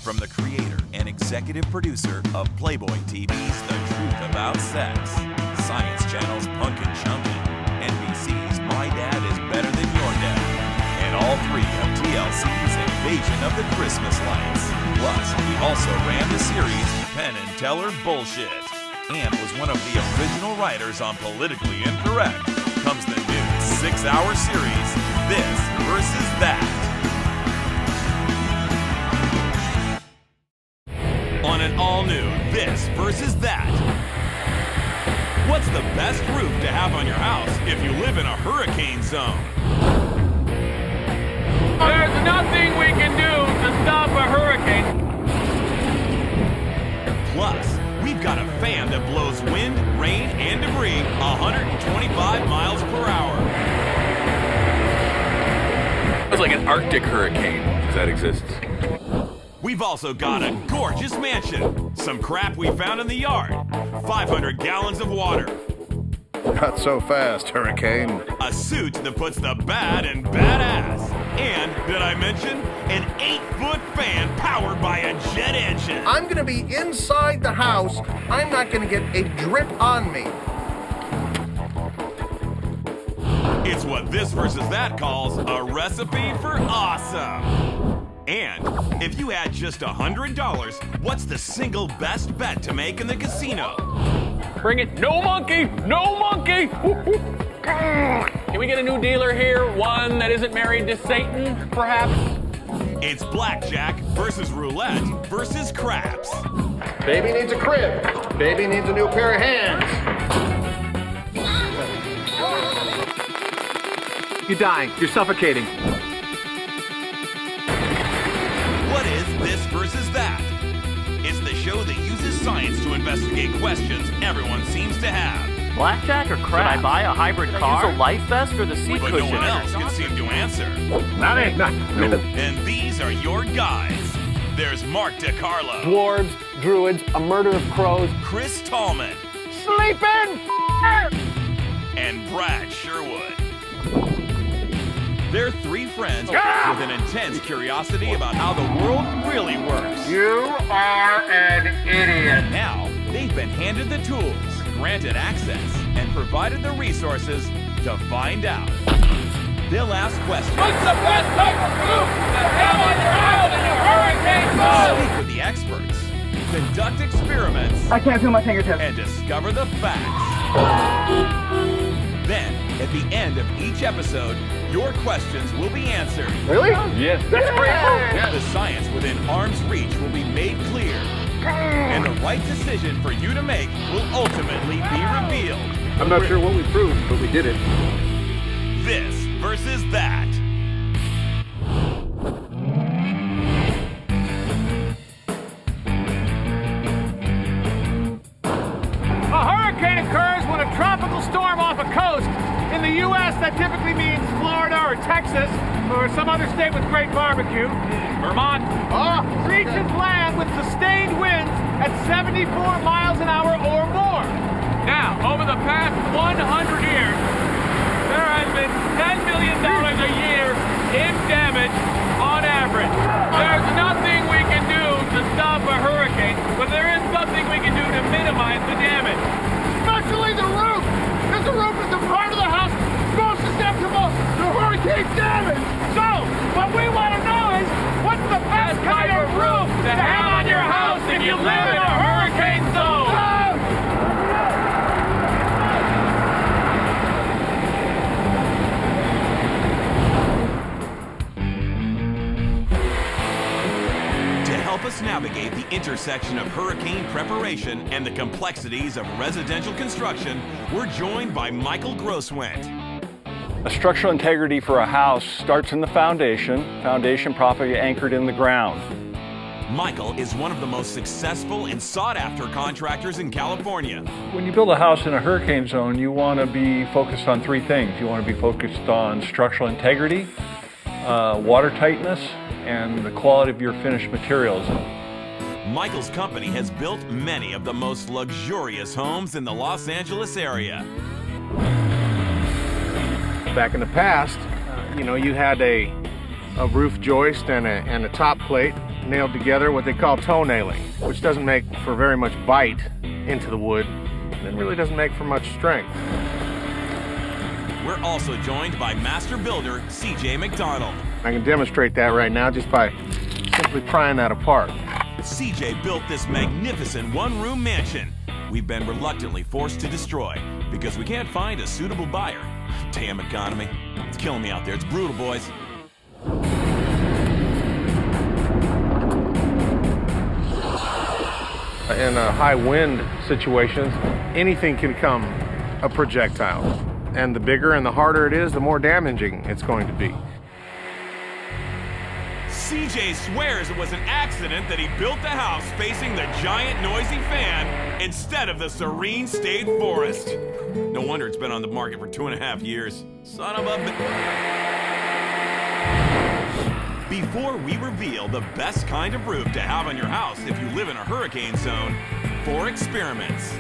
From the creator and executive producer of Playboy TV's The Truth About Sex, Science Channel's Punkin' Chunkin', NBC's My Dad is Better Than Your Dad, and all three of TLC's Invasion of the Christmas Lights. Plus, he also ran the series Penn and Teller Bullshit, and was one of the original writers on Politically Incorrect. Comes the new 6-hour series, This versus That. On an all-new This versus That. What's the best roof to have on your house if you live in a hurricane zone? There's nothing we can do to stop a hurricane. Plus, we've got a fan that blows wind, rain, and debris 125 miles per hour. It's like an Arctic hurricane, if that exists. We've also got a gorgeous mansion, some crap we found in the yard, 500 gallons of water, Not so fast, Hurricane. a suit that puts the bad in badass, and, did I mention, an 8-foot fan powered by a jet engine. I'm gonna be inside the house. I'm not gonna get a drip on me. It's what This versus That calls a recipe for awesome. And if you had just $100, what's the single best bet to make in the casino? Bring it. No monkey! No monkey! Can we get a new dealer here? One that isn't married to Satan, perhaps? It's blackjack versus roulette versus craps. Baby needs a crib. Baby needs a new pair of hands. You're dying. You're suffocating. What is This versus That? It's the show that uses science to investigate questions everyone seems to have. Blackjack or crap? Should I buy a hybrid car? Use a life vest or the seat But cushion? no one else can seem to answer. Not it. No. And these are your guides. There's Mark DiCarlo, Dwarves, druids, a murder of crows. Chris Tallman, Sleeping! and Brad Sherwood. They're three friends with an intense curiosity about how the world really works. You are an idiot. Now, they've been handed the tools, granted access, and provided the resources to find out. They'll ask questions, What's the best type of roof to have on your house in a hurricane zone? speak with the experts, conduct experiments, I can't feel my fingertips. and discover the facts. Then, at the end of each episode, your questions will be answered. Really? Yes. That's great. The science within arm's reach will be made clear. And the right decision for you to make will ultimately be revealed. I'm not sure what we proved, but we did it. This versus That. A hurricane occurs when a tropical storm off a coast. In the U.S., that typically means Florida or Texas or some other state with great barbecue. Vermont. Reaches land with sustained winds at 74 miles an hour or more. Now, over the past 100 years, there has been $10 million a year in damage on average. There's nothing we can do to stop a hurricane, but there is something we can do to minimize the damage. Especially the roof. Because the roof is the part of the house most susceptible to hurricane damage. So, what we want to know is, what's the best kind of roof to have on your house if you live in a hurricane zone? To help us navigate the intersection of hurricane preparation and the complexities of residential construction, we're joined by Michael Grosswent. A structural integrity for a house starts in the foundation properly anchored in the ground. Michael is one of the most successful and sought-after contractors in California. When you build a house in a hurricane zone, you want to be focused on three things. You want to be focused on structural integrity, water tightness, and the quality of your finished materials. Michael's company has built many of the most luxurious homes in the Los Angeles area. Back in the past, you had a roof joist and a top plate. nailed together, what they call toenailing, which doesn't make for very much bite into the wood, and it really doesn't make for much strength. We're also joined by master builder CJ McDonald. I can demonstrate that right now just by simply prying that apart. CJ built this magnificent one-room mansion we've been reluctantly forced to destroy because we can't find a suitable buyer. Damn economy. It's killing me out there. It's brutal, boys. In high wind situations, anything can become a projectile. And the bigger and the harder it is, the more damaging it's going to be. CJ swears it was an accident that he built the house facing the giant noisy fan instead of the serene state forest. No wonder it's been on the market for 2.5 years. Son of a Before we reveal the best kind of roof to have on your house if you live in a hurricane zone, 4 experiments.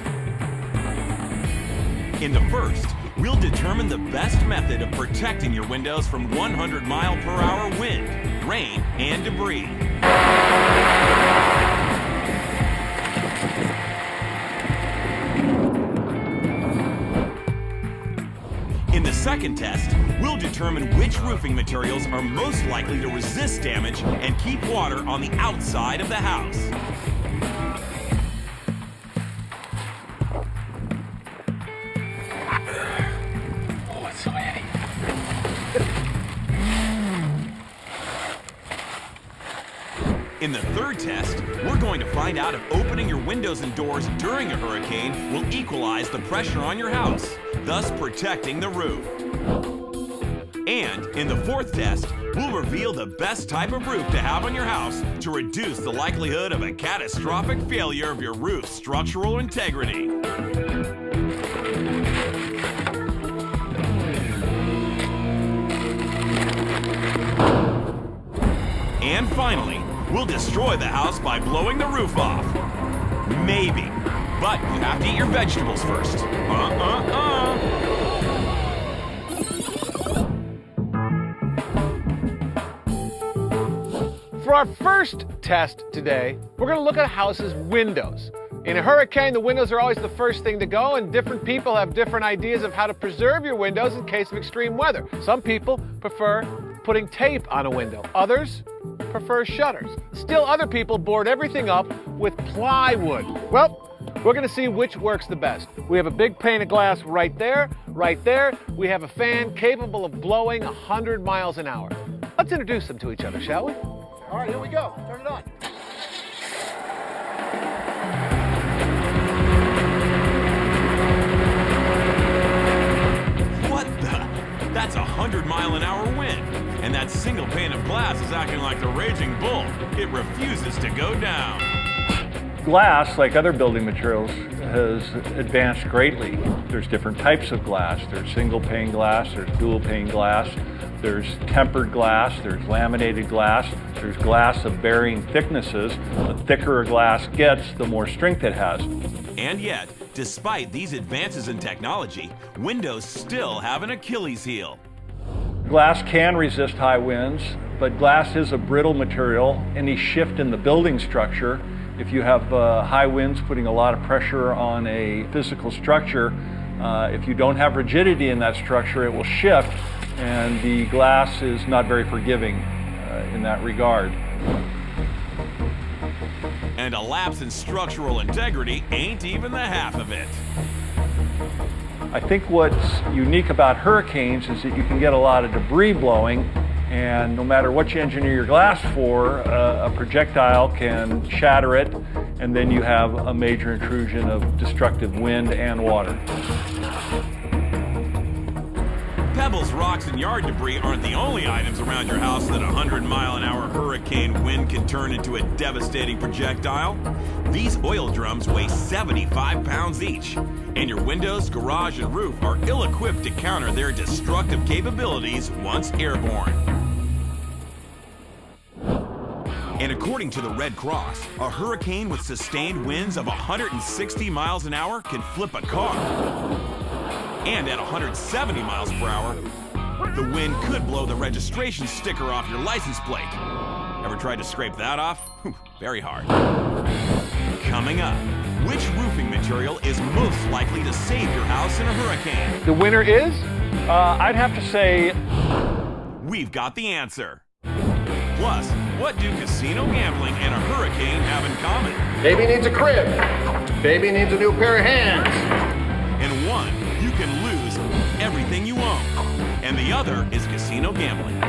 In the first, we'll determine the best method of protecting your windows from 100-mile-per-hour wind, rain, and debris. In the second test, we'll determine which roofing materials are most likely to resist damage and keep water on the outside of the house. Oh, it's so heavy. In the third test, we're going to find out if opening your windows and doors during a hurricane will equalize the pressure on your house, thus protecting the roof. And in the fourth test, we'll reveal the best type of roof to have on your house to reduce the likelihood of a catastrophic failure of your roof's structural integrity. And finally, we'll destroy the house by blowing the roof off. Maybe. But you have to eat your vegetables first. For our first test today, we're going to look at a house's windows. In a hurricane, the windows are always the first thing to go, and different people have different ideas of how to preserve your windows in case of extreme weather. Some people prefer putting tape on a window. Others prefer shutters. Still other people board everything up with plywood. Well, we're going to see which works the best. We have a big pane of glass right there. Right there, we have a fan capable of blowing 100 miles an hour. Let's introduce them to each other, shall we? All right, here we go. Turn it on. What the? That's 100-mile-an-hour wind. And that single pane of glass is acting like the raging bull. It refuses to go down. Glass, like other building materials, has advanced greatly. There's different types of glass. There's single pane glass, there's dual pane glass, there's tempered glass, there's laminated glass, there's glass of varying thicknesses. The thicker a glass gets, the more strength it has. And yet, despite these advances in technology, windows still have an Achilles heel. Glass can resist high winds, but glass is a brittle material. Any shift in the building structure, if you have high winds putting a lot of pressure on a physical structure, if you don't have rigidity in that structure, it will shift, and the glass is not very forgiving in that regard. And a lapse in structural integrity ain't even the half of it. I think what's unique about hurricanes is that you can get a lot of debris blowing, and no matter what you engineer your glass for, a projectile can shatter it, and then you have a major intrusion of destructive wind and water. Pebbles, rocks, and yard debris aren't the only items around your house that a 100-mile-an-hour hurricane wind can turn into a devastating projectile. These oil drums weigh 75 pounds each, and your windows, garage, and roof are ill-equipped to counter their destructive capabilities once airborne. And according to the Red Cross, a hurricane with sustained winds of 160 miles an hour can flip a car. And at 170 miles per hour, the wind could blow the registration sticker off your license plate. Ever tried to scrape that off? Whew, very hard. Coming up, which roofing material is most likely to save your house in a hurricane? The winner is? I'd have to say We've got the answer. Plus, what do casino gambling and a hurricane have in common? Baby needs a crib. Baby needs a new pair of hands. In one, you can lose everything you own. And the other is casino gambling.